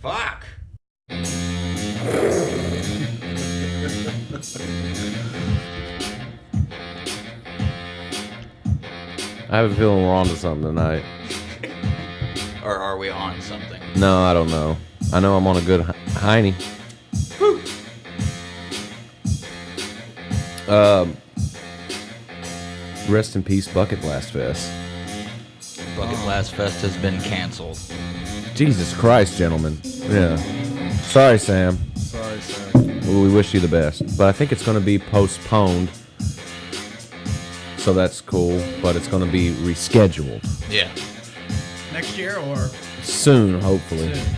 Fuck. I have a feeling we're on to something tonight. Or are we on something? No, I don't know. I know I'm on a good hiney. Rest in peace, Bucket Blast Fest. Bucket Blast Fest has been canceled. Jesus Christ, gentlemen. Yeah. Sorry, Sam. Sorry, Sam. Well, we wish you the best. But I think it's going to be postponed. So that's cool. But it's going to be rescheduled. Yeah. Next year or Soon, hopefully. soon?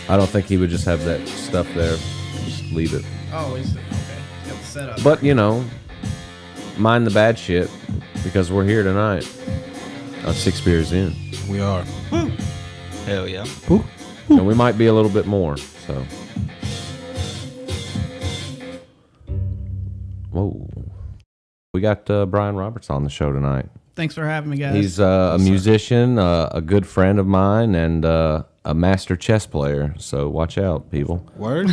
I don't think he would just have that stuff there. Just leave it. Oh, he's okay. He's got the setup. But, you know, mind the bad shit. Because we're here tonight. 6 beers in. We are. Hell yeah. And we might be a little bit more, so. Whoa. We got Brian Roberts on the show tonight. Thanks for having me, guys. He's a musician, a good friend of mine, and a master chess player. So watch out, people. Word?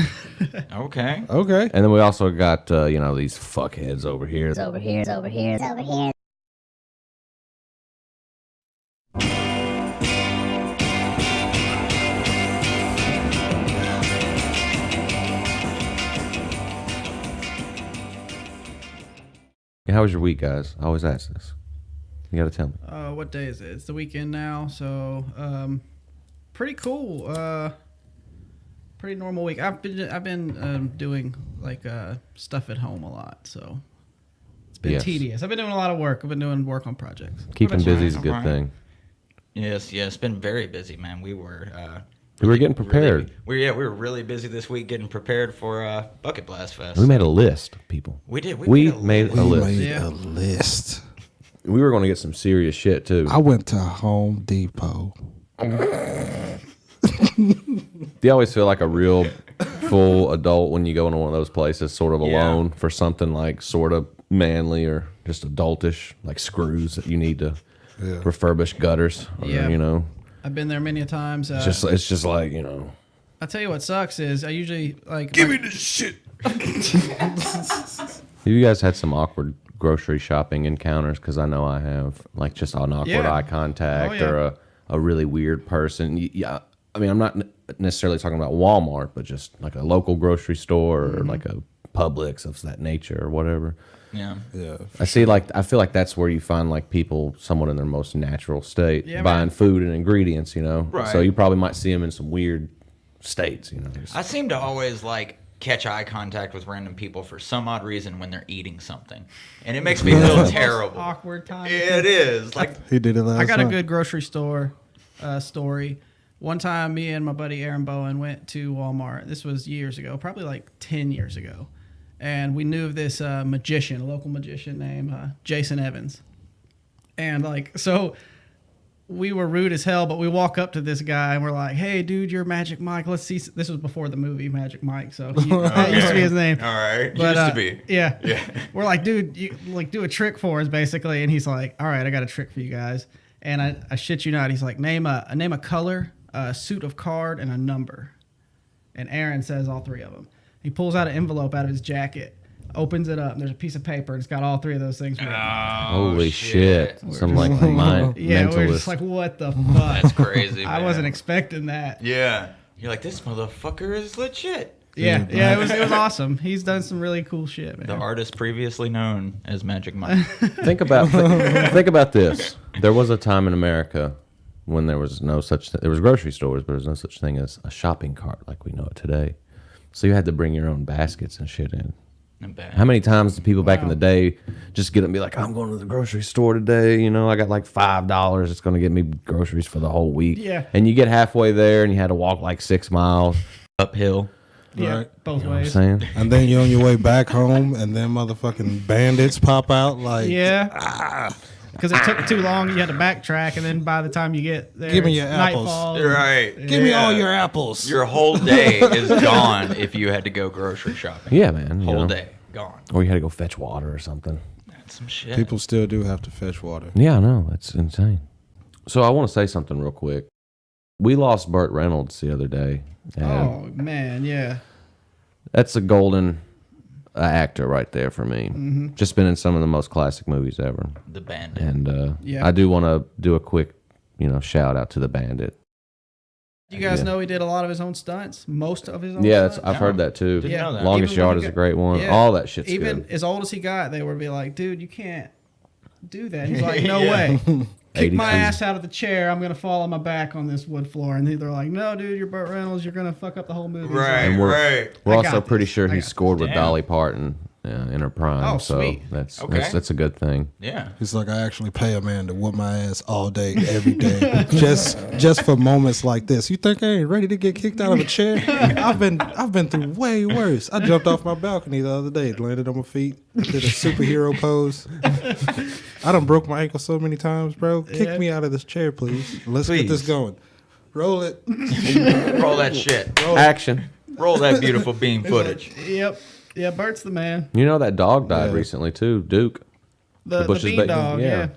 Okay. Okay. And then we also got, you know, these fuckheads over here. It's over here. It's over here. It's over here. How was your week, guys? I always ask this. You got to tell me. What day is it? It's the weekend now, so pretty cool. Pretty normal week. I've been doing like stuff at home a lot, so it's been Yes. tedious. I've been doing a lot of work. I've been doing work on projects. Keeping What about you? busy is a good Alright. thing. Yes, it's been very busy, man. We were getting prepared. We were really busy this week getting prepared for Bucket Blast Fest. We made a list, people. We did. We made a We list. made Yeah. a list. We were going to get some serious shit, too. I went to Home Depot. Do you always feel like a real full adult when you go into one of those places, sort of Yeah. alone, for something like sort of manly or just adultish, like screws that you need to refurbish gutters, or, Yeah. you know? I've been there many a times. It's just like, you know. I tell you what sucks is I usually like this shit. You guys had some awkward grocery shopping encounters, because I know I have, like just an awkward Yeah. eye contact Oh, yeah. or a really weird person. Yeah, I mean, I'm not necessarily talking about Walmart, but just like a local grocery store or like a Publix of that nature or whatever. Yeah. Yeah. I feel like that's where you find like people somewhat in their most natural state, Yeah, buying man. food and ingredients, you know. Right. So you probably might see them in some weird states, you know. I seem to always like catch eye contact with random people for some odd reason when they're eating something, and it makes me feel terrible. awkward time. It is like He did it last I got a night. good grocery store story. One time, me and my buddy Aaron Bowen went to Walmart. This was years ago, probably like 10 years ago. And we knew of this magician, a local magician named Jason Evans. And like, so we were rude as hell, but we walk up to this guy and we're like, hey, dude, you're Magic Mike. Let's see. This was before the movie Magic Mike. So that used to be his name. all right. But, Used to be. Yeah. Yeah. We're like, dude, you like do a trick for us, basically. And he's like, all right, I got a trick for you guys. And I shit you not, he's like, name a color, a suit of card, and a number. And Aaron says all three of them. He pulls out an envelope out of his jacket, opens it up, and there's a piece of paper, and it's got all three of those things written. Holy shit! Some like just mind Yeah, we're mentalist. just like, what the fuck? That's crazy. I man. wasn't expecting that. Yeah. You're like, this motherfucker is legit. Yeah, it was awesome. He's done some really cool shit, man. The artist previously known as Magic Mike. think about this. There was a time in America when there was no such there was grocery stores, but there was no such thing as a shopping cart like we know it today. So you had to bring your own baskets and shit in. Not bad. How many times did people back in the day just get up and be like, I'm going to the grocery store today, you know, I got like $5, it's going to get me groceries for the whole week. Yeah. And you get halfway there and you had to walk like 6 miles. Uphill. Yeah, Right. both You know what I'm ways. saying? And then you're on your way back home, and then motherfucking bandits pop out like, Yeah. Because it took too long, you had to backtrack, and then by the time you get there, Give me it's your apples. nightfall. Right. give me Yeah. all your apples. Your whole day is gone if you had to go grocery shopping. Yeah, man. you Whole know. day gone. Or you had to go fetch water or something. That's some shit. People still do have to fetch water. Yeah, I know. That's insane. So I want to say something real quick. We lost Burt Reynolds the other day. And Oh man, yeah. that's a golden actor right there for me. Just been in some of the most classic movies ever. The Bandit. And Yeah. I do want to do a quick, shout out to the Bandit. You guys Yeah. know he did a lot of his own stunts, most of his own Yeah, stunts. I've heard that too. Didn't know that. Longest Even when Yard he is a got- great one. yeah. All that shit's Even good. as old as he got, they would be like, dude, you can't do that. He's like, no Yeah. way. Kick 82. my ass out of the chair. I'm going to fall on my back on this wood floor. And they're like, no, dude, you're Burt Reynolds. You're going to fuck up the whole movie. He's Right, And right. We're I also got pretty this. sure I he got scored with Damn. Dolly Parton in her prime. Oh, so sweet. that's Okay. that's a good thing. Yeah. He's like, I actually pay a man to whoop my ass all day, every day, just for moments like this. You think I ain't ready to get kicked out of a chair? I've been through way worse. I jumped off my balcony the other day, landed on my feet, did a superhero pose. I done broke my ankle so many times, bro. Kick Yeah. me out of this chair, please. Let's get this Please. going. Roll it. Roll that shit. Action. Roll that beautiful beam footage. Yep. Yeah, Burt's the man. You know that dog died Yeah. recently too, Duke. The Bush's bean baby. dog, yeah.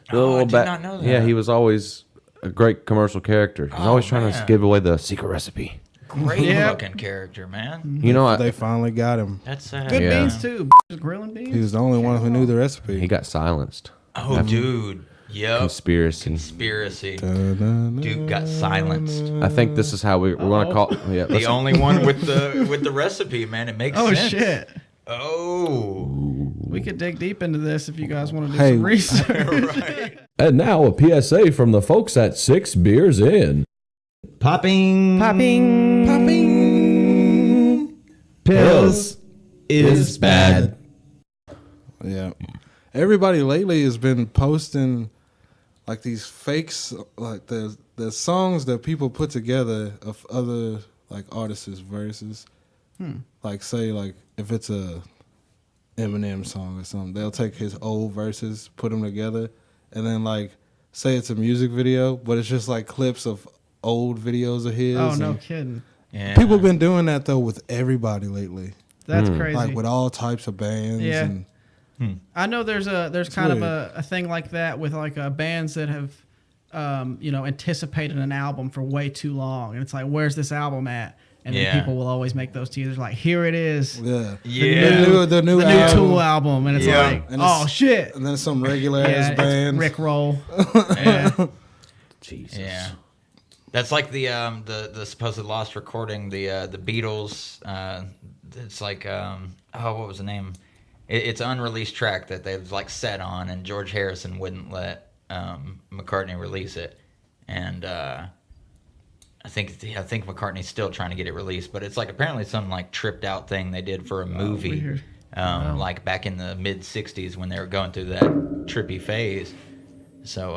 The Oh, I little did bat- not know Yeah, that. he was always a great commercial character. He's always trying to man. give away the secret recipe. Great Yeah. fucking character, man. You know, They finally got him. That's Good Yeah. beans, too. Grilling beans. He was the only one who knew the recipe. he got silenced. Oh, dude. Yep. Conspiracy. Conspiracy. Da-da-da. Dude got silenced. I think this is how we're going to call. Yeah, The let's- only one with the recipe, man. It makes Oh, sense. shit. Oh. We could dig deep into this if you guys want to do Hey. some research. Right. And now a PSA from the folks at 6 Beers In. Popping Pills is bad. Yeah. Everybody lately has been posting like these fakes, like the songs that people put together of other like artists' verses. Like say like if it's a Eminem song or something, they'll take his old verses, put them together, and then like say it's a music video, but it's just like clips of old videos of his. Oh, no and kidding. Yeah. People have been doing that though with everybody lately, That's crazy. like with all types of bands. Yeah. And I know there's kind of weird. a thing like that with like bands that have, anticipated an album for way too long. And it's like, where's this album at? And Yeah. then people will always make those teasers like, here it is. yeah, Yeah. the new The new album. Tool album. And it's Yeah. like, And it's- oh, shit. And then some regular Yeah, ass it's bands. Rick Roll. Yeah. Jesus. Yeah. That's like the supposed lost recording, the Beatles. It's like what was the name? It's an unreleased track that they've like set on, and George Harrison wouldn't let McCartney release it, and I think McCartney's still trying to get it released, but it's like apparently some like tripped out thing they did for a movie, weird. like back in the mid '60s when they were going through that trippy phase. So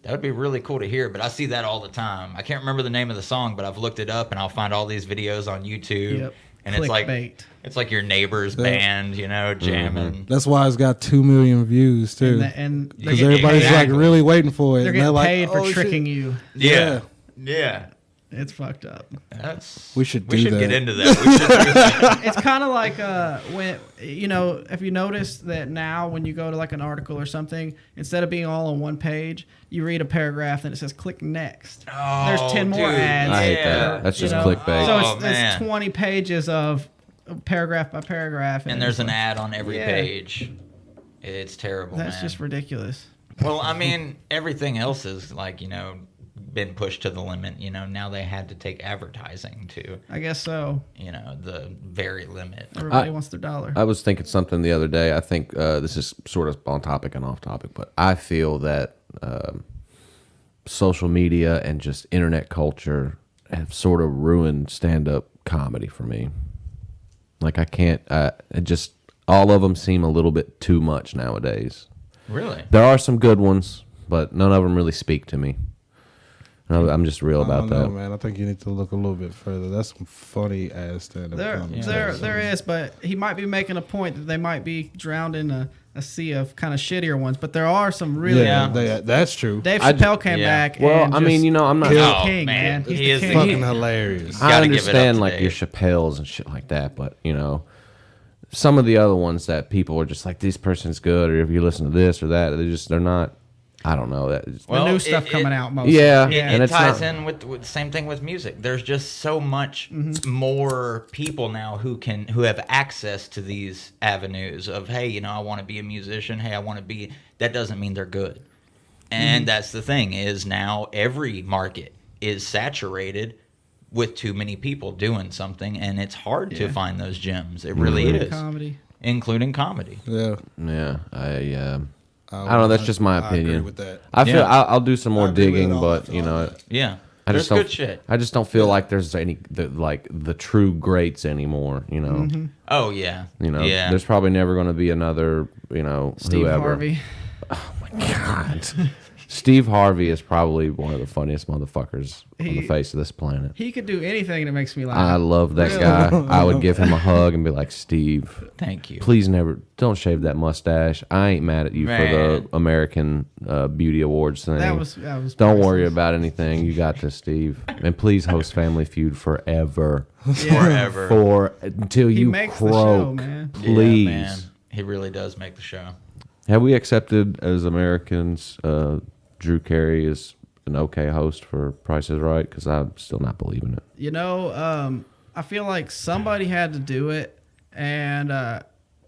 that would be really cool to hear, but I see that all the time. I can't remember the name of the song, but I've looked it up, and I'll find all these videos on YouTube. Yep. And Clickbait. it's like your neighbor's band, jamming. That's why it's got 2 million views too. And Because Yeah, everybody's exactly. like really waiting for it. they're And getting like, paid for "Oh, shit." tricking you. Yeah. Yeah. It's fucked up. That's We should we do should that. get into that. We should do that. It's kind of like when if you notice that now when you go to like an article or something, instead of being all on one page, you read a paragraph and it says click next. Oh, There's 10 more dude, ads. I hate Yeah. that. That's You just know? clickbait. So Oh, it's man. 20 pages of paragraph by paragraph, And there's it's an like, ad on every Yeah. page. It's terrible, That's man. just ridiculous. Well, I mean, everything else is like, been pushed to the limit. Now they had to take advertising to, I guess so. the very limit. Everybody wants their dollar. I was thinking something the other day. I think this is sort of on topic and off topic, but I feel that social media and just internet culture have sort of ruined stand-up comedy for me. Like I can't. It just all of them seem a little bit too much nowadays. Really? There are some good ones, but none of them really speak to me. I'm just real I about don't know, that. man. I think you need to look a little bit further. That's some funny ass stand up. There is, but he might be making a point that they might be drowned in a sea of kind of shittier ones. But there are some really Yeah, good ones. that's true. Dave I- Chappelle came yeah. back. Well, and I mean, just- I'm not. he's the Oh, king, man. man. He's He the is the king. Fucking hilarious. I Gotta give it up understand to like Dave. your Chappelles and shit like that, but some of the other ones that people are just like, this person's good, or if you listen to this or that, they're not. I don't know that. The new stuff coming out mostly. Yeah, It and it's ties not- in with the same thing with music. There's just so much more people now who have access to these avenues of, hey, you know, I want to be a musician. Hey, I want to be. That doesn't mean they're good. And that's the thing is now every market is saturated with too many people doing something, and it's hard to find those gems. It really is, Comedy. including comedy. Yeah. Yeah, I don't know. That's just my I opinion. agree with that. I feel Yeah. I'll do some more I agree with digging, it all. but you know, Yeah, I there's just don't. good shit. I just don't feel like there's any the true greats anymore. You know, Oh yeah, yeah. There's probably never going to be another. You know, Steve whoever. Harvey. God. Steve Harvey is probably one of the funniest motherfuckers on the face of this planet. He could do anything that makes me laugh. I love that guy. I would give him a hug and be like, Steve, Thank you. please don't shave that mustache. I ain't mad at you for Man. the American Beauty Awards thing. That was Don't priceless. worry about anything. You got this, Steve. And please host Family Feud forever. Forever. Until He you makes the croak. show, man. Please. Yeah, man. He really does make the show. Have we accepted as Americans Drew Carey is an okay host for Price is Right? Because I'm still not believing it. You know, I feel like somebody had to do it, and I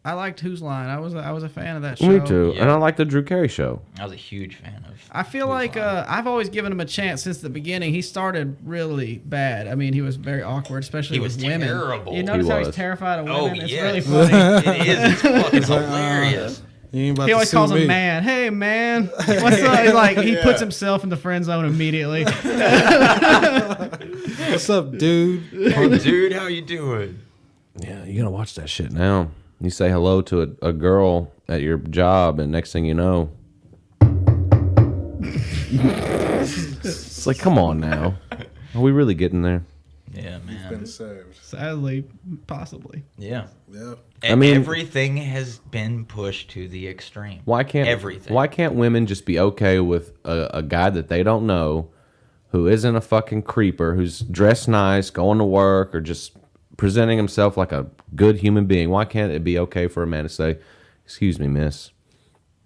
liked Whose Line. I was a fan of that show. Me too. Yeah. And I like the Drew Carey show. I was a huge fan of. I feel like I've always given him a chance since the beginning. He started really bad. I mean, he was very awkward, especially He was with women. terrible. You notice He how was. he's terrified of Oh, women? It's yes. really funny. It is. It's fucking hilarious. You ain't about He to always sue calls him me. man. Hey, man. What's up? He's like, he puts himself in the friend zone immediately. What's up, dude? Hey, dude, how you doing? Yeah, you gotta watch that shit now. You say hello to a girl at your job, and next thing you know, it's like, come on now. Are we really getting there? Yeah, Been man. served. Sadly, possibly. Yeah. Yeah. I mean- everything has been pushed to the extreme. Why can't everything? Why can't women just be okay with a guy that they don't know, who isn't a fucking creeper, who's dressed nice, going to work, or just presenting himself like a good human being? Why can't it be okay for a man to say, "Excuse me, miss,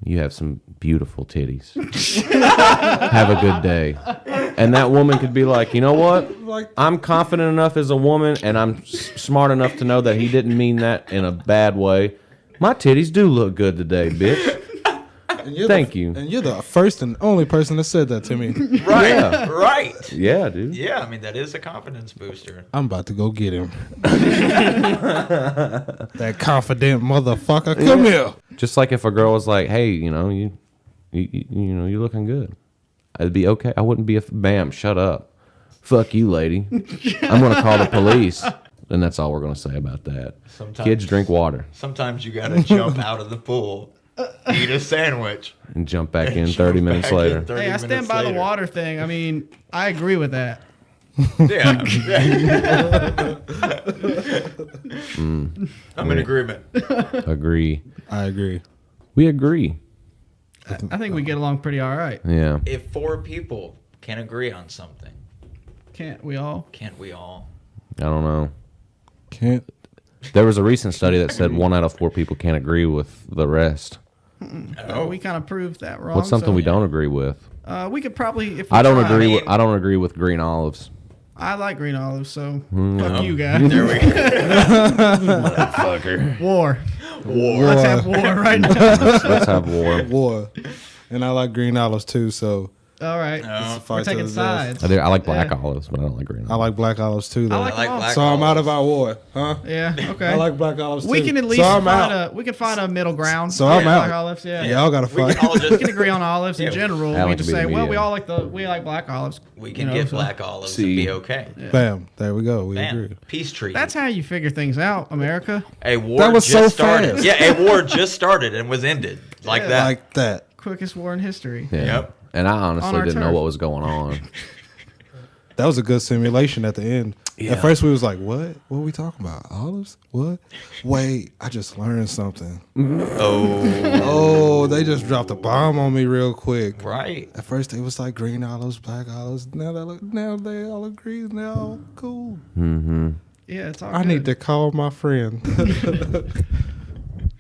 you have some beautiful titties. Have a good day." And that woman could be like, you know what? I'm confident enough as a woman, and I'm smart enough to know that he didn't mean that in a bad way. My titties do look good today, bitch. Thank you. And you're the first and only person that said that to me. Right. Yeah. Right. Yeah, dude. Yeah, I mean that is a confidence booster. I'm about to go get him. That confident motherfucker. Come here. Just like if a girl was like, "Hey, you know, you know, you looking good," I'd be okay. I wouldn't be bam, shut up, fuck you, lady. I'm gonna call the police, and that's all we're gonna say about that. Sometimes- Kids drink water Sometimes you gotta jump out of the pool, eat a sandwich. and jump back in 30 minutes later. Hey, I stand by the water thing. I mean, I agree with that. Yeah. I'm in agreement. Agree. I agree. We agree. I think we get along pretty all right. Yeah. If 4 people can agree on something, Can't we all? can't we all? I don't know. Can't. There was a recent study that said 1 out of 4 people can't agree with the rest. We kind of proved that wrong. What's something so, we don't agree with? We could probably. If we I don't tried- agree with. I don't agree with green olives. I like green olives, so fuck you guys. There we go. Fucker. War. War. Let's have war right now. Let's have war. War. And I like green olives too, so All right. No. We're taking sides. I like black Yeah. olives, but I don't like green I olives. like black olives too, though. I like I like them all. black So I'm out olives. of our war, huh? Yeah. Okay. I like black olives too. we can at least so I'm find out. we can find a middle ground. So I'm Black out. olives. Yeah. Y'all gotta We fight. can all We just can agree on olives Yeah. in general. I We like just to be say, the well, medium. we like black olives. we you can know, get so- black olives See. and be okay. Bam. There we go. We Bam. agree. Peace treaty. That's how you figure things out, America. A war That was just so started. fast. Yeah, a war just started and was ended like Yeah. that. Like that. Quickest war in history. Yeah. Yep. And I On honestly our didn't know turf. what was going on. That was a good simulation at the end. Yeah. At first we was like, what? What are we talking about? Olives? What? Wait, I just learned something. Oh, Oh, they just dropped a bomb on me real quick. right. At first it was like green olives, black olives. Now they all agree. Now all cool. Mm-hmm. Yeah, it's all I good. need to call my friend.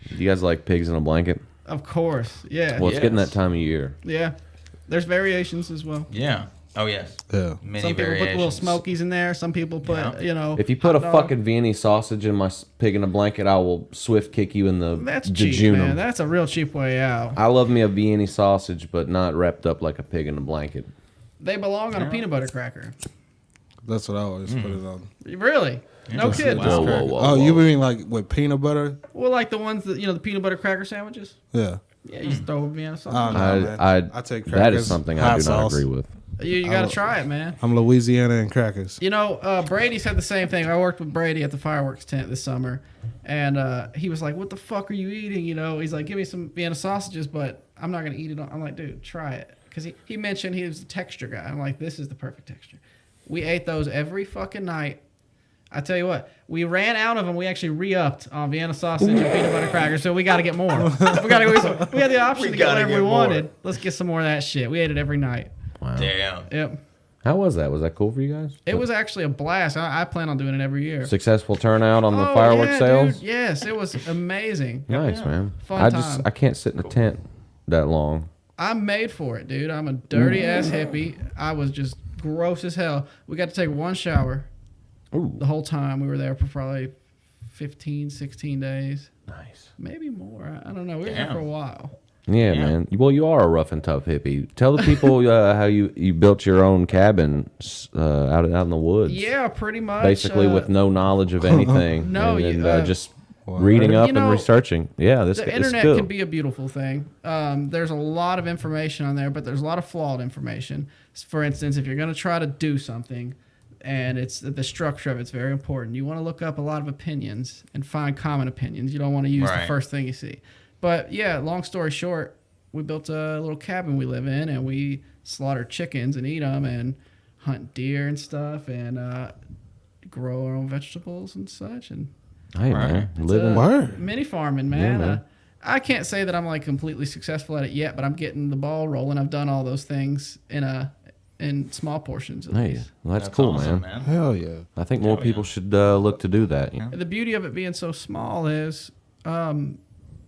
You guys like pigs in a blanket? Of course. Yeah. Well, it's getting Yes. that time of year. Yeah. There's variations as well. Yeah. Oh yes. Yeah. Many Some people put variations. little smokies in there. Some people put, Yeah. you know. If you put a hot dog. fucking Viennese sausage in my pig in a blanket, I will swift kick you in the That's cheap, jejunum. man. That's a real cheap way out. I love me a Viennese sausage, but not wrapped up like a pig in a blanket. They belong on a peanut butter cracker. That's what I always put it on. Really? No kidding. Whoa, whoa, whoa. Oh, whoa. you mean like with peanut butter? Well, like the ones that, you know, the peanut butter cracker sandwiches? Yeah. Yeah, you just throw a Vienna sauce. Oh, no, man. I take that crackers, is something I hot do not sauce. agree with. You got to try it, man. I'm Louisiana and crackers. You know, Brady said the same thing. I worked with Brady at the fireworks tent this summer, and he was like, "What the fuck are you eating?" You know, he's like, "Give me some Vienna sausages, but I'm not gonna eat it." I'm like, "Dude, try it," because he mentioned he was a texture guy. I'm like, "This is the perfect texture." We ate those every fucking night. I tell you what, we ran out of them. We actually re-upped on Vienna sausage and peanut butter crackers, so we got to get more. we had the option to get gotta whatever get we more. wanted. Let's get some more of that shit. We ate it every night. Wow. Damn. Yep. How was that? Was that cool for you guys? It was actually a blast. I plan on doing it every year. Successful turnout on the Oh, fireworks yeah, sales? dude. Yes, it was amazing. Nice, man. Fun time. I can't sit in a tent that long. I'm made for it, dude. I'm a dirty ass hippie. I was just gross as hell. We got to take one shower Ooh. the whole time. We were there for probably 15, 16 days. Nice. Maybe more. I don't know. We were there Damn. for a while. Yeah, man. Well, you are a rough and tough hippie. Tell the people how you built your own cabin out in the woods. Yeah, pretty much. Basically, with no knowledge of anything. No, and just reading up You know, and researching. Yeah, this the it's internet good. can be a beautiful thing. There's a lot of information on there, but there's a lot of flawed information. For instance, if you're going to try to do something, and it's the structure of it's very important, you want to look up a lot of opinions and find common opinions. You don't want to use the Right. first thing you see. But yeah, long story short, we built a little cabin we live in, and we slaughter chickens and eat them, and hunt deer and stuff, and grow our own vegetables and such, and Hey, man. Living. Word. mini farming, man. Yeah, man. I can't say that I'm like completely successful at it yet, but I'm getting the ball rolling. I've done all those things in small portions. At Hey, least. well, that's cool, awesome, man. Hell yeah. I think more people should look to do that. You know? The beauty of it being so small is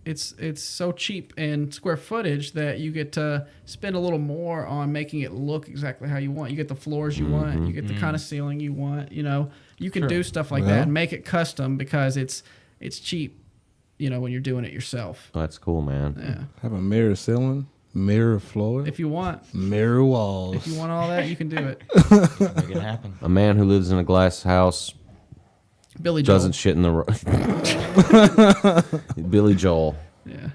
it's so cheap in square footage that you get to spend a little more on making it look exactly how you want. You get the floors you want, you get the kind of ceiling you want. You know, you can do stuff like Yeah. that and make it custom because it's cheap. You know, when you're doing it yourself. Oh, that's cool, man. Yeah. Have a mirror ceiling, mirror floor, If you want mirror walls. If you want all that, you can do it. Make it happen. A man who lives in a glass house Billy Joel. doesn't shit in the Billy Joel. Yeah.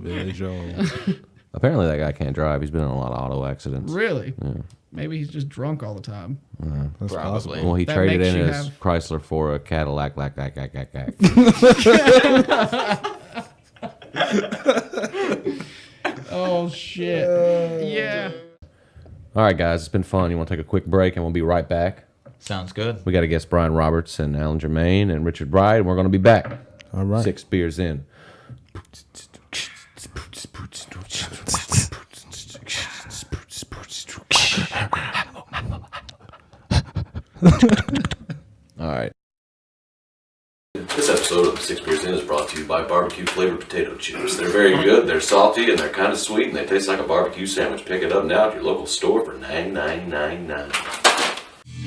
Billy Joel. Apparently, that guy can't drive. He's been in a lot of auto accidents. Really? Maybe he's just drunk all the time. That's possible. Probably. Well, he That traded makes in you his have- Chrysler for a Cadillac. Oh shit. Yeah. All right, guys, it's been fun. You want to take a quick break, and we'll be right back. Sounds good. We got to guest Brian Roberts and Alan Germain and Richard Wright, and we're going to be back. All right. 6 beers in. All right. This episode of 6 Beers In is brought to you by barbecue flavored potato chips. They're very good, they're salty, and they're kind of sweet, and they taste like a barbecue sandwich. Pick it up now at your local store for $9.99.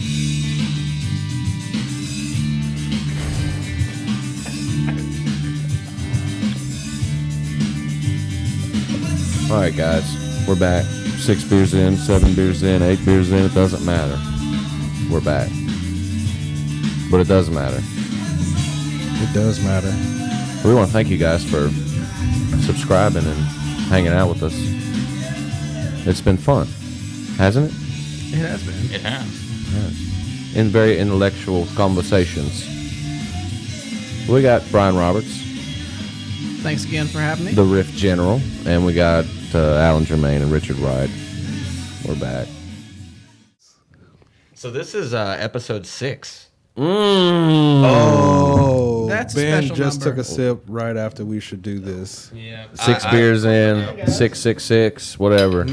All right, guys, we're back. 6 beers in, 7 beers in, 8 beers in, it doesn't matter. We're back. But it does matter. It does matter. We want to thank you guys for subscribing and hanging out with us. It's been fun, hasn't it? It has been. It has. In very intellectual conversations. We got Brian Roberts, Thanks again for having me. the Riff General, and we got Alan Germain and Richard Wright. We're back. So this is episode 6. Oh, That's a Ben special just number. took a sip right after we should do this. Yeah. 6 beers in, 666, whatever.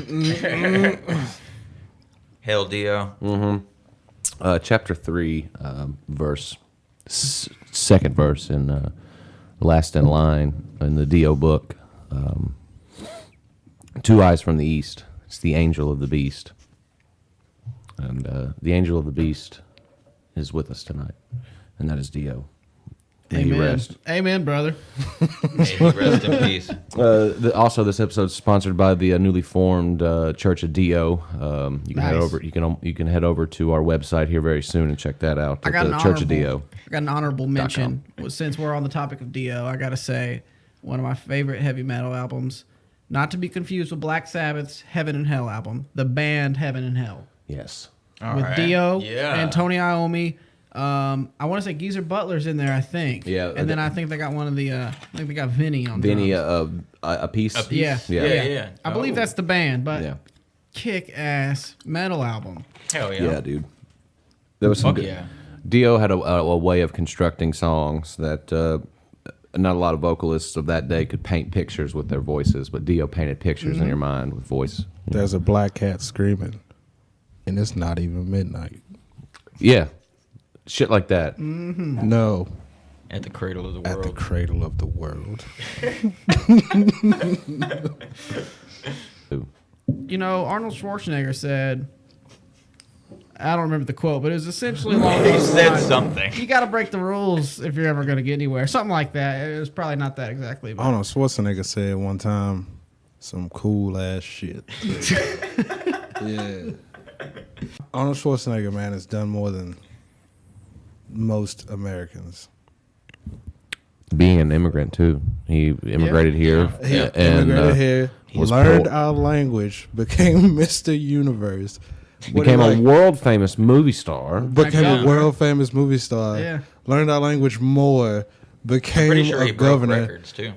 Hail Dio. Chapter 3, second verse in Last in Line in the Dio book. 2 eyes from the east. It's the Angel of the Beast. And the Angel of the Beast is with us tonight. And that is Dio. May you Amen. rest. Amen, brother. May he rest in peace. Also, this episode is sponsored by the newly formed Church of Dio. You can head Nice. over. You can head over to our website here very soon and check that out. I got the an Church of Dio. I got an honorable mention. Well, since we're on the topic of Dio, I gotta say one of my favorite heavy metal albums, not to be confused with Black Sabbath's Heaven and Hell album, the band Heaven and Hell Yes. All with right. Dio Yeah. and Tony Iommi. I want to say Geezer Butler's in there, I think. Yeah, and then I think they got one of the. I think they got Vinny on. Vinny, drums. a piece. A piece? Yeah. Yeah. I believe Oh. that's the band, but Yeah. kick ass metal album. Hell yeah. Yeah, dude. There was some Fuck good. yeah. Dio had a way of constructing songs that not a lot of vocalists of that day could paint pictures with their voices, but Dio painted pictures in your mind with voice. There's a black cat screaming, and it's not even midnight. Yeah. Shit like that. No, At the cradle of the at the world. cradle of the world. You know, Arnold Schwarzenegger said, I don't remember the quote, but it was essentially along He those said lines, something. you got to break the rules if you're ever going to get anywhere. Something like that. It was probably not that exactly. But Arnold Schwarzenegger said one time some cool ass shit. Yeah. Arnold Schwarzenegger, man, has done more than most Americans. Being an immigrant, too. He immigrated here. He and immigrated here, was learned pro- our language, became Mr. Universe, became a world-famous movie star. became Yeah. a world famous movie star. Yeah. Learned our language more, became Pretty sure a he broke governor. records too.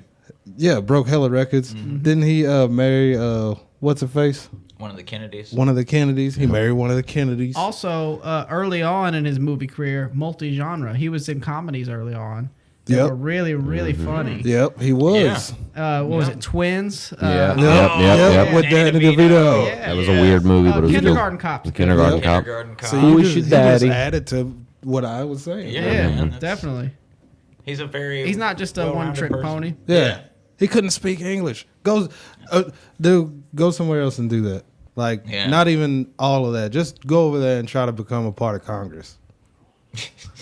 Yeah, broke hella records. Didn't he marry what's her face? One of the Kennedys. One of the Kennedys. He married one of the Kennedys. also, early on in his movie career, multi-genre. He was in comedies early on. They Yep. were really, really funny. Yep, he was. What was it? Twins? Yeah. Yep, with Danny DeVito. Yeah. That was a weird movie, but it was Kindergarten good. Cop. Kindergarten Yep. Cop. Kindergarten Cop. So Who you is just, your he just daddy? added to what I was saying. Yeah, Yeah, man, that's- definitely. He's a very. He's not just a well-rounded one-trick person. pony. Yeah. He couldn't speak English. Go somewhere else and do that. Like, Yeah. not even all of that. Just go over there and try to become a part of Congress.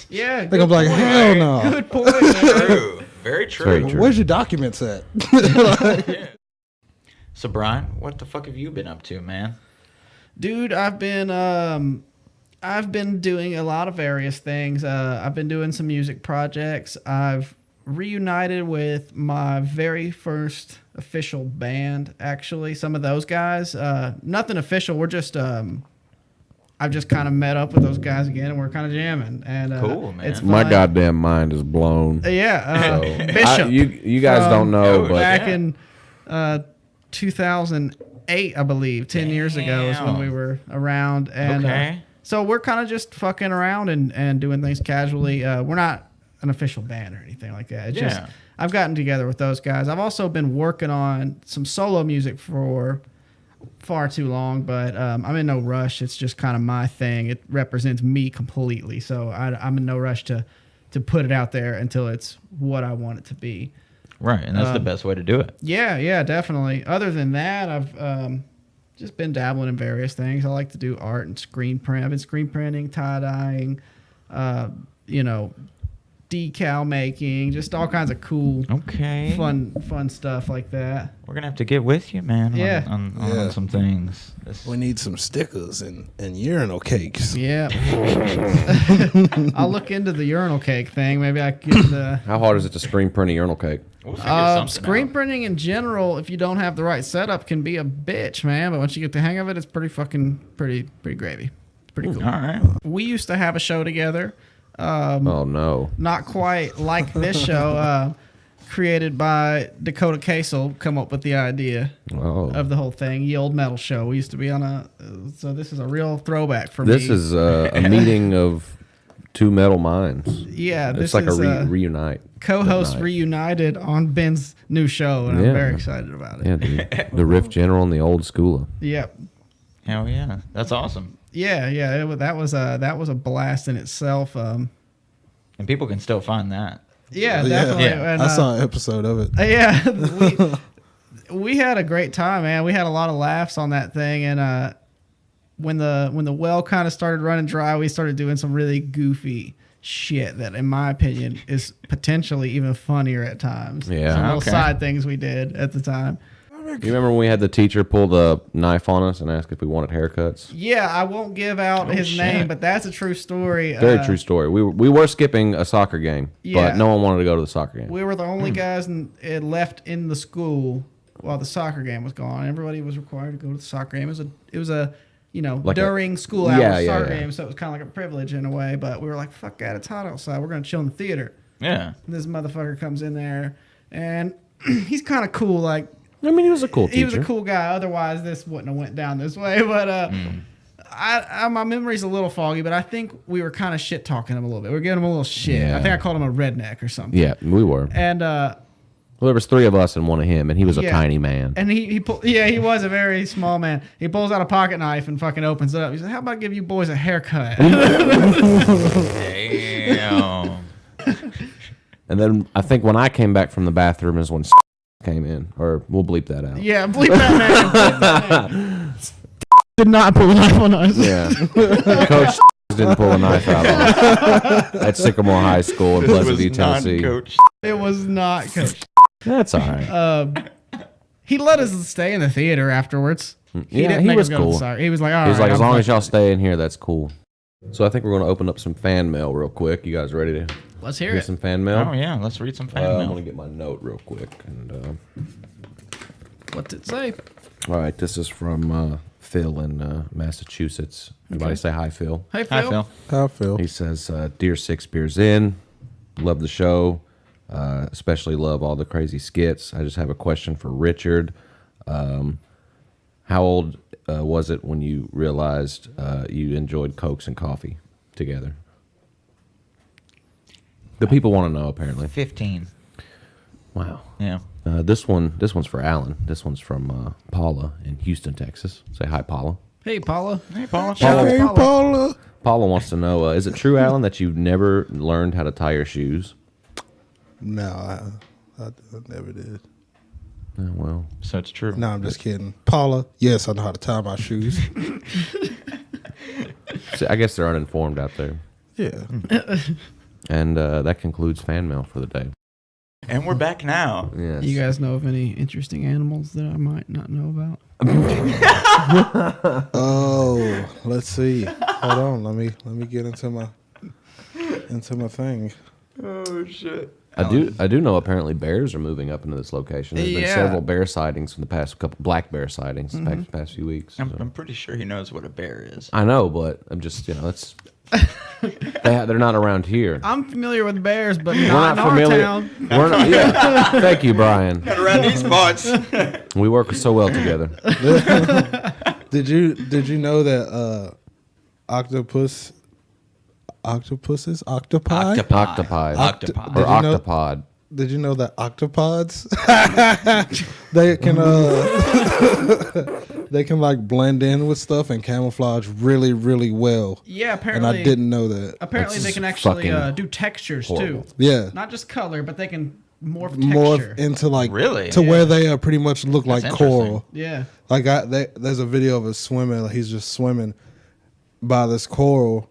Yeah. They're gonna be like, hell no. Good point. man. True. Very true. Very true. Where's your documents at? So Brian, what the fuck have you been up to, man? Dude, I've been doing a lot of various things. I've been doing some music projects. I've reunited with my very first official band, actually. Some of those guys. Nothing official. We're just I've just kind of met up with those guys again, and we're kind of jamming. And Cool, man. It's My fun. goddamn mind is blown. Yeah, So, Bishop. you guys don't know, but back in 2008, I believe, 10 years ago is when Damn. we were around. And Okay. so we're kind of just fucking around and doing things casually. We're not an official band or anything like that. It's just Yeah. I've gotten together with those guys. I've also been working on some solo music for far too long, but I'm in no rush. It's just kind of my thing. It represents me completely, so I'm in no rush to put it out there until it's what I want it to be. Right, and that's the best way to do it. Yeah, definitely. Other than that, I've just been dabbling in various things. I like to do art and screen print. I've been screen printing, tie-dyeing, decal making, just all kinds of cool, Okay. fun stuff like that. We're gonna have to get with you, man. Yeah. On Yeah. some things. This- We need some stickers and urinal cakes. Yeah. I'll look into the urinal cake thing. Maybe I could get the how hard is it to screen print a urinal cake? we'll figure something screen out. printing in general, if you don't have the right setup, can be a bitch, man. But once you get the hang of it, it's pretty gravy. It's pretty cool. All right. We used to have a show together. Oh no. Not quite like this show, created by Dakota Kasel, come up with the idea Oh. of the whole thing. Ye Old Metal Show. We used to be on so this is a real throwback for This me. is a meeting of two metal minds. Yeah, this It's like is a reunite. co-host night. reunited on Ben's new show, and Yeah. I'm very excited about it. Yeah, the Riff General and the Old Schoola. Yep. Hell yeah, that's awesome. Yeah. That was a blast in itself. And people can still find that. Yeah, definitely. Yeah. And, I saw an episode of it. Yeah, we had a great time, man. We had a lot of laughs on that thing, and when the well kind of started running dry, we started doing some really goofy shit that, in my opinion, is potentially even funnier at times. Yeah. Some little Okay. side things we did at the time. You remember when we had the teacher pull the knife on us and ask if we wanted haircuts? Yeah, I won't give out his shit. name, but that's a true story. Very true story. We were skipping a soccer game, Yeah. but no one wanted to go to the soccer game. We were the only guys left in the school while the soccer game was going on. Everybody was required to go to the soccer game. It was a Like during school hours yeah, yeah, soccer yeah. game, so it was kind of like a privilege in a way. But we were like, fuck that, it's hot outside. We're gonna chill in the theater. Yeah. And this motherfucker comes in there, and he's kind of cool. Like I mean, he was a cool teacher. he was a cool guy. Otherwise, this wouldn't have went down this way. But I my memory's a little foggy. But I think we were kind of shit talking him a little bit. We were giving him a little shit. Yeah. I think I called him a redneck or something. Yeah, we were. And Well, there was 3 of us and one of him, and he was a Yeah. tiny man. And he was a very small man. He pulls out a pocket knife and fucking opens it up. He said, "How about I give you boys a haircut?" Damn. And then I think when I came back from the bathroom is when came in, or we'll bleep that out. Yeah, bleep that man. Bleep that man. Did not pull a knife on us. Yeah. Coach didn't pull a knife out on us at Sycamore High School in Pleasant View, Tennessee. Coach. It was not Coach. That's all right. He let us stay in the theater afterwards. Yeah, didn't he make was us go to the cool. soccer. He was like, all He's right, like, as I'm long as fucking- y'all stay in here, that's cool. So I think we're going to open up some fan mail real quick. You guys ready to Let's hear get it. some fan mail? Oh yeah, let's read some fan I'm mail. going to get my note real quick. And What's it say? all right, this is from Phil in Massachusetts. Everybody say hi, Phil. Hey, Hi, Phil. Phil. How I feel. He says, Dear Six Beers In, love the show. Especially love all the crazy skits. I just have a question for Richard. How old was it when you realized you enjoyed Cokes and coffee together? The people want to know, apparently. 15. Wow. Yeah. This one's for Alan. This one's from Paula in Houston, Texas. Say hi, Paula. Hey, Paula. Hey, Paula. Hey, Paula. Paula. Paula wants to know, is it true, Alan, that you never learned how to tie your shoes? No, I never did. Oh, well. So it's true. No, I'm just kidding. Paula, yes, I know how to tie my shoes. See, I guess they're uninformed out there. Yeah. And that concludes fan mail for the day. And we're back now. Yes. You guys know of any interesting animals that I might not know about? Oh, let's see. Hold on. Let me get into my thing. Oh shit. I do know apparently bears are moving up into this location. There's been Yeah. several bear sightings in the past couple black bear sightings the past few weeks. so. I'm pretty sure he knows what a bear is. I know, but I'm just it's they're not around here. I'm familiar with bears, but We're not not in familiar. our town. We're not. Yeah. Thank you, Brian. Around these parts. We work so well together. Did you know that octopuses, octopi? Octopi. Octopi. Or Did you know- octopod. Did you know that octopods they can they can like blend in with stuff and camouflage really really well. Yeah, And apparently. I didn't know that. Apparently, That's they can actually fucking do textures horrible. too. Yeah. Not just color, but they can morph More texture. into like Really? to where they pretty much look like That's coral. Yeah. Like there's a video of us swimming. Like he's just swimming by this coral,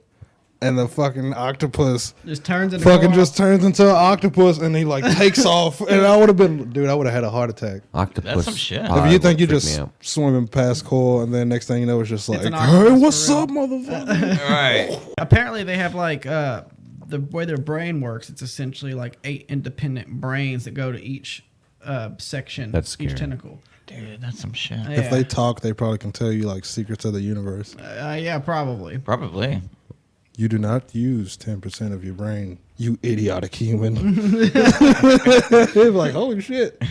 and the fucking octopus Just turns into fucking coral. just turns into an octopus, and he like takes off. And I would have been, dude, I would have had a heart attack. Octopus. That's some shit. pod If you think would you're freak me just out. swimming past coral, and then next thing you know, it's just like, an octopus hey, for what's real." up, motherfucker? All right. Apparently, they have like the way their brain works. It's essentially like 8 independent brains that go to each section, That's each scary. tentacle. Dude, that's some shit. Yeah. If they talk, they probably can tell you like secrets of the universe. Yeah, probably. Probably. You do not use 10% of your brain, you idiotic human. Like, holy shit.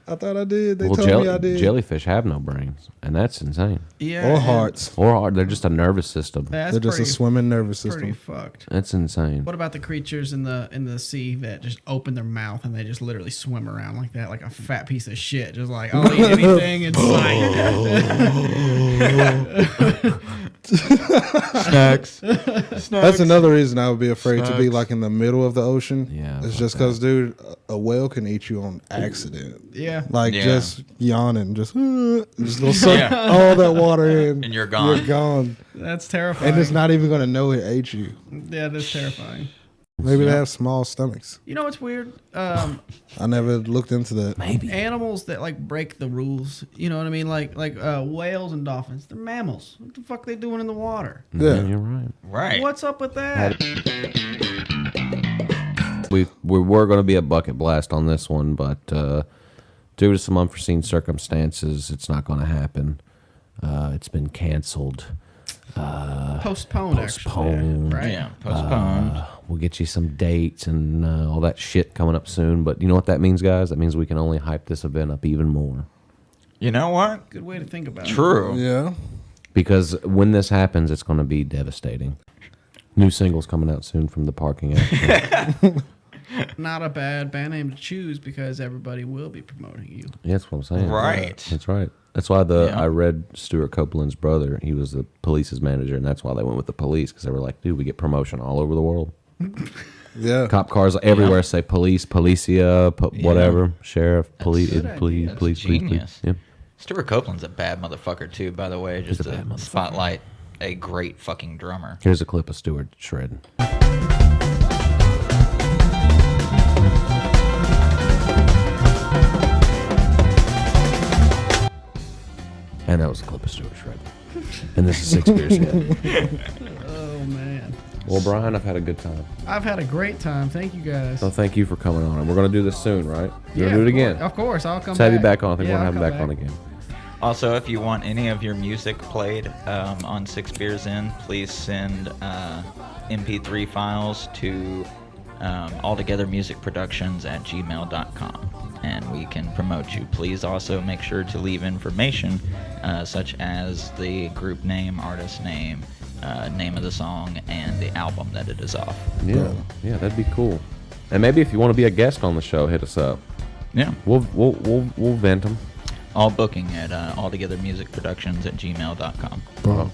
I thought I did. They Well, told me I did. jellyfish have no brains, and that's insane. Yeah. Or and hearts. Or they're just a nervous system. That's They're just a pretty, swimming nervous pretty system. fucked. That's insane. What about the creatures in the sea that just open their mouth and they just literally swim around like that, like a fat piece of shit, just like I'll eat anything in sight. Snacks. That's another reason I would be afraid to be Snacks. like in the middle of the ocean. Yeah, It's fuck just because, dude, a whale can eat you on accident. Yeah, Yeah. Like Yeah. just yawning, just gonna suck Yeah. all that water in, And you're gone. You're gone, That's terrifying. and it's not even gonna know it ate you. Yeah, that's terrifying. Maybe they have small stomachs. You know what's weird? I never looked into that. Maybe. Animals that like break the rules. You know what I mean? Like whales and dolphins. They're mammals. What the fuck are they doing in the water? Yeah. You're right. Right. What's up with that? We were going to be a bucket blast on this one, but due to some unforeseen circumstances, it's not going to happen. It's been canceled. Postponed. Postponed. Actually, right? Yeah. Postponed. We'll get you some dates and all that shit coming up soon. But you know what that means, guys? That means we can only hype this event up even more. You know what? Good way to think about it. True. Yeah. Because when this happens, it's going to be devastating. New singles coming out soon from the parking action. Not a bad band name to choose because everybody will be promoting you. Yeah, that's what I'm saying. Right. That's right. That's why Yeah. I read Stuart Copeland's brother. He was the police's manager, and that's why they went with the police, because they were like, dude, we get promotion all over the world. Yeah. Cop cars everywhere say police, policia, whatever, sheriff, police, a good police, That's police, police. genius. Yeah. Stuart Copeland's a bad motherfucker too, by the way. Just a bad to motherfucker. spotlight a great fucking drummer. Here's a clip of Stuart shredding. And that was a clip of Stuart shredding. And this is 6 beers in. Oh man, Well, Brian, I've had a good time. I've had a great time. Thank you guys. So thank you for coming on. And we're going to do this soon, right? You're Yeah, going to do it of again. course. Of course, I'll come. Let's have you back on. I think we're Yeah, going to have him I'll back come on again. Also, if you want any of your music played on 6 Beers In, please send MP3 files to altogethermusicproductions@gmail.com, and we can promote you. Please also make sure to leave information such as the group name, artist name, name of the song, and the album that it is off. Yeah, that'd be cool. And maybe if you want to be a guest on the show, hit us up. Yeah. We'll vent them. All booking at altogethermusicproductions@gmail.com. Boom.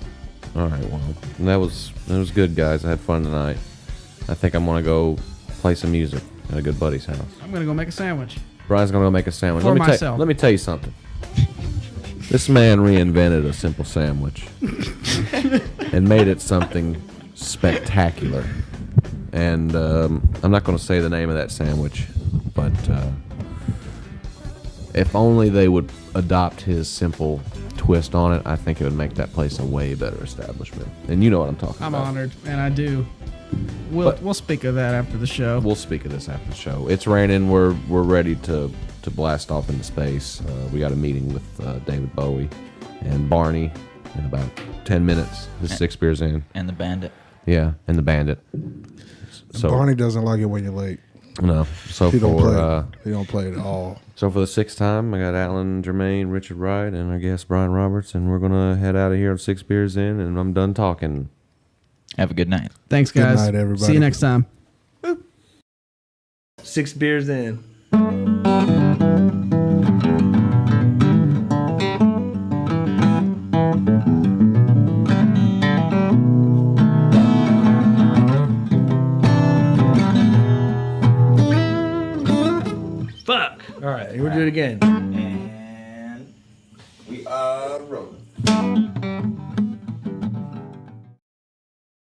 All right, well, that was good, guys. I had fun tonight. I think I'm gonna go play some music at a good buddy's house. I'm gonna go make a sandwich. Brian's gonna go make a sandwich. For let myself. me tell you something. This man reinvented a simple sandwich and made it something spectacular. And I'm not going to say the name of that sandwich, but if only they would adopt his simple twist on it, I think it would make that place a way better establishment. And you know what I'm talking I'm about. honored, and I do. We'll speak of that after the show. We'll speak of this after the show. It's raining. We're ready to blast off into space. We got a meeting with David Bowie and Barney in about 10 minutes. This is 6 beers in. And the Bandit. Yeah, and the Bandit. So Barney doesn't like it when you're late. no. So He don't play. for He don't play at all. so for the 6th time, I got Alan, Jermaine, Richard Wright, and our guest Brian Roberts, and we're gonna head out of here with 6 beers in, and I'm done talking. Have a good night. Thanks, Good guys. night, everybody. See you next time. 6 beers in. Fuck. All right, we'll do it again.